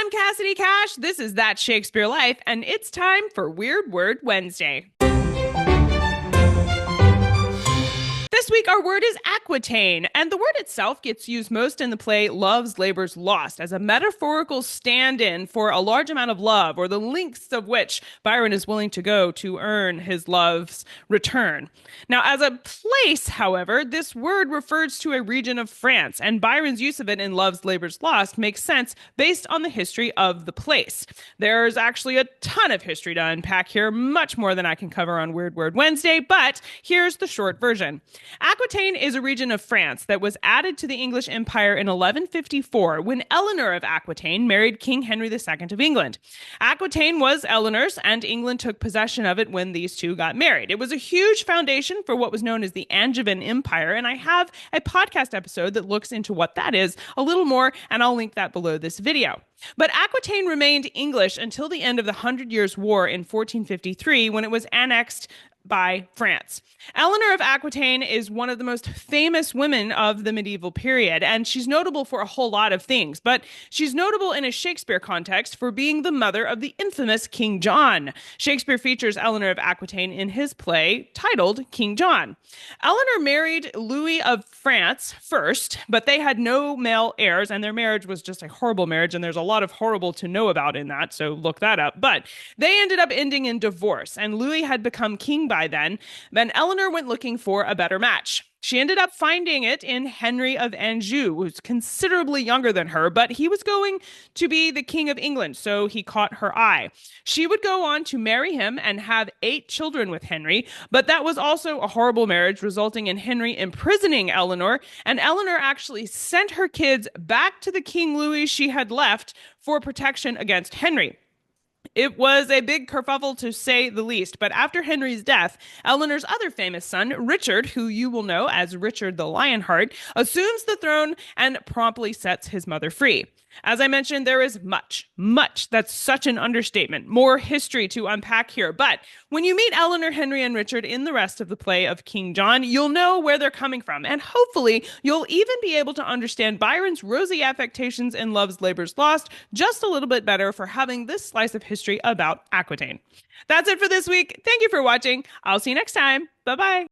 I'm Cassidy Cash. This is That Shakespeare Life, and it's time for Weird Word Wednesday. This week, our word is Aquitaine, and the word itself gets used most in the play Love's Labour's Lost as a metaphorical stand-in for a large amount of love, or the lengths of which Byron is willing to go to earn his love's return. Now, as a place, however, this word refers to a region of France, and Byron's use of it in Love's Labour's Lost makes sense based on the history of the place. There's actually a ton of history to unpack here, much more than I can cover on Weird Word Wednesday, but here's the short version. Aquitaine is a region of France that was added to the English Empire in 1154 when Eleanor of Aquitaine married King Henry II of England. Aquitaine was Eleanor's, and England took possession of it when these two got married. It was a huge foundation for what was known as the Angevin Empire, and I have a podcast episode that looks into what that is a little more, and I'll link that below this video. But Aquitaine remained English until the end of the Hundred Years' War in 1453, when it was annexed by France. Eleanor of Aquitaine is one of the most famous women of the medieval period, and she's notable for a whole lot of things, but she's notable in a Shakespeare context for being the mother of the infamous King John. Shakespeare features Eleanor of Aquitaine in his play titled King John. Eleanor married Louis of France first, but they had no male heirs, and their marriage was just a horrible marriage, and there's a lot of horrible to know about in that, so look that up. But they ended up ending in divorce, and Louis had become king by then. Then Eleanor went looking for a better match. She ended up finding it in Henry of Anjou, who's considerably younger than her, but he was going to be the King of England, so he caught her eye. She would go on to marry him and have 8 children with Henry, but that was also a horrible marriage, resulting in Henry imprisoning Eleanor, and Eleanor actually sent her kids back to the King Louis she had left for protection against Henry. It was a big kerfuffle, to say the least, but after Henry's death, Eleanor's other famous son, Richard, who you will know as Richard the Lionheart, assumes the throne and promptly sets his mother free. As I mentioned, there is much, that's such an understatement, more history to unpack here. But when you meet Eleanor, Henry, and Richard in the rest of the play of King John, you'll know where they're coming from. And hopefully, you'll even be able to understand Byron's rosy affectations in Love's Labour's Lost just a little bit better for having this slice of history about Aquitaine. That's it for this week. Thank you for watching. I'll see you next time. Bye-bye.